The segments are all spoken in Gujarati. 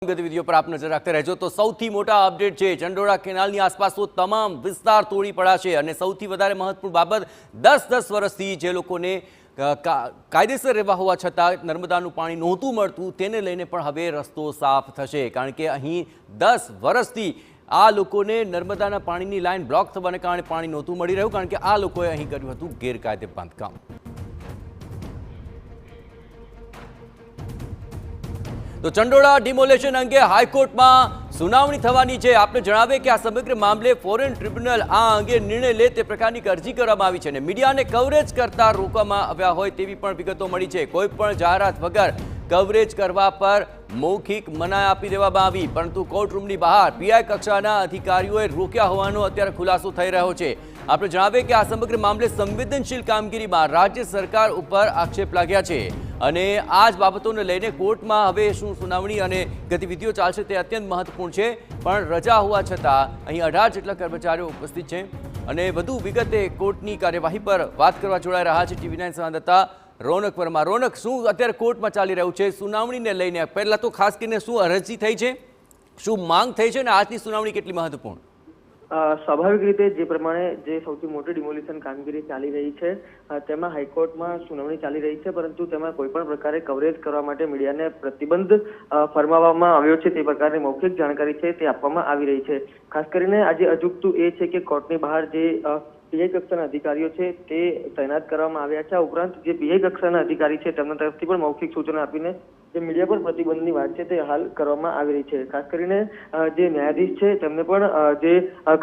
ગતિવિધિઓ પર આપ નજર રાખતા રહેજો। તો સૌથી મોટા અપડેટ છે ચંડોળા કેનાલની આસપાસનો તમામ વિસ્તાર તોડી પડાશે અને સૌથી વધારે મહત્વપૂર્ણ બાબત 10 વર્ષથી જે લોકોને કાયદેસર રહેવા હોવા છતાં નર્મદાનું પાણી નહોતું મળતું તેને લઈને પણ હવે રસ્તો સાફ થશે, કારણ કે અહીં 10 વર્ષથી આ લોકોને નર્મદાના પાણીની લાઈન બ્લોક થવાને કારણે પાણી નહોતું મળી રહ્યું, કારણ કે આ લોકોએ અહીં કર્યું હતું ગેરકાયદે બાંધકામ। તો ચંડોળા ડિમોલેશન અંગે હાઈકોર્ટમાં સુનાવણી થવાની છે। આપને જણાવે કે આ સમગ્ર મામલે ફોરેન ટ્રિબ્યુનલ આ અંગે નિર્ણય લે તે પ્રકારની અરજી કરવામાં આવી છે અને મીડિયાને કવરેજ કરતા રોકવામાં આવ્યા હોય તેવી પણ વિગતો મળી છે। કોઈ પણ જાહેરાત વગર કવરેજ કરવા પર મૌખિક મનાઈ આપી દેવામાં આવી, પરંતુ કોર્ટરૂમની બહાર પીઆઈ કક્ષાના અધિકારીઓએ રોક્યા હોવાનો અત્યારે ખુલાસો થઈ રહ્યો છે। આપણે જણાવીએ કે આ સમગ્ર મામલે સંવેદનશીલ કામગીરીમાં રાજ્ય સરકાર ઉપર આક્ષેપ લાગ્યા છે અને આ જ બાબતોને લઈને કોર્ટમાં હવે શું સુનાવણી અને ગતિવિધિઓ ચાલશે તે અત્યંત મહત્વપૂર્ણ છે। પણ રજા હોવા છતાં અહીં 18 જેટલા કર્મચારીઓ ઉપસ્થિત છે અને વધુ વિગતે કોર્ટની કાર્યવાહી પર વાત કરવા જોડાઈ રહ્યા છે TV9 સંવાદદાતા રોનક પરમાર। રોનક, શું અત્યારે કોર્ટમાં ચાલી રહ્યું છે સુનાવણીને લઈને? પહેલાં તો ખાસ કરીને શું અરજી થઈ છે, શું માંગ થઈ છે અને આજની સુનાવણી કેટલી મહત્વપૂર્ણ? સ્વાભાવિક રીતે જે પ્રમાણે જે સૌથી મોટી ડિમોલિશન કામગીરી ચાલી રહી છે તેમાં હાઈકોર્ટમાં સુનાવણી ચાલી રહી છે, પરંતુ તેમાં કોઈ પણ પ્રકારે કવરેજ કરવા માટે મીડિયાને પ્રતિબંધ ફરમાવવામાં આવ્યો છે તે પ્રકારની મૌખિક જાણકારી છે તે આપવામાં આવી રહી છે। ખાસ કરીને આજે અજુગતું એ છે કે કોર્ટની બહાર જે પીઆઈ કક્ષાના અધિકારીઓ છે તે તૈનાત કરવામાં આવ્યા છે। આ ઉપરાંત જે પીઆઈ કક્ષાના અધિકારી છે તેમના તરફથી પણ મૌખિક સૂચનો આપીને જે મીડિયા પર પ્રતિબંધની વાત છે તે હાલ કરવામાં આવી રહી છે। ખાસ કરીને જે ન્યાયાધીશ છે તેમને પણ જે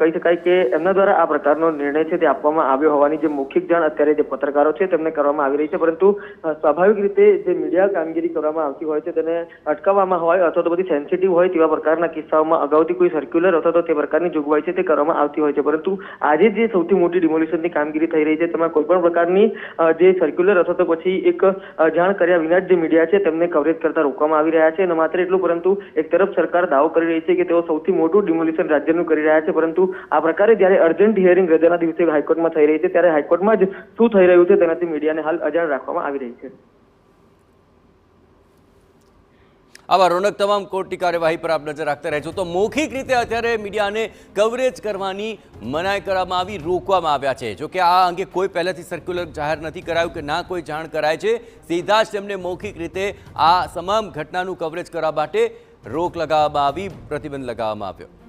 કહી શકાય કે એમના દ્વારા આ પ્રકારનો નિર્ણય છે તે આપવામાં આવ્યો હોવાની જે મૌખિક જાણ અત્યારે જે પત્રકારો છે તેમને કરવામાં આવી રહી છે, પરંતુ સ્વાભાવિક રીતે જે મીડિયા કામગીરી કરવામાં આવતી હોય છે તેને અટકાવવામાં હોય અથવા તો બધી સેન્સિટિવ હોય તેવા પ્રકારના કિસ્સાઓમાં અગાઉથી કોઈ સર્ક્યુલર અથવા તો તે પ્રકારની જોગવાઈ છે તે કરવામાં આવતી હોય છે, પરંતુ આજે જે સૌથી મોટી ડિમોલિશનની કામગીરી થઈ રહી છે તેમાં કોઈ પણ પ્રકારની જે સર્ક્યુલર અથવા તો પછી એક જાણ કર્યા વિના જે મીડિયા છે તેમને કવરેજ કરતા રોકવામાં આવી રહ્યા છે। અને માત્ર એટલું, પરંતુ એક તરફ સરકાર દાવો કરી રહી છે કે તેઓ સૌથી મોટું ડિમોલિશન રાજ્યનું કરી રહ્યા છે, પરંતુ આ પ્રકારે જ્યારે અર્જન્ટ હિયરિંગ રજાના દિવસે હાઈકોર્ટમાં થઈ રહી છે ત્યારે હાઈકોર્ટમાં જ શું થઈ રહ્યું છે તેનાથી મીડિયાને હાલ અજાણ રાખવામાં આવી રહી છે। આવા રોનક, તમામ કોર્ટની કાર્યવાહી પર આપ નજર રાખતા રહેજો। તો મૌખિક રીતે અત્યારે મીડિયાને કવરેજ કરવાની મનાઈ કરવામાં આવી, રોકવામાં આવ્યા છે। જોકે આ અંગે કોઈ પહેલાથી સર્ક્યુલર જાહેર નથી કરાયું કે ના કોઈ જાણ કરાય છે, સીધા જ તેમને મૌખિક રીતે આ તમામ ઘટનાનું કવરેજ કરવા માટે રોક લગાવવામાં આવી, પ્રતિબંધ લગાવવામાં આવ્યો।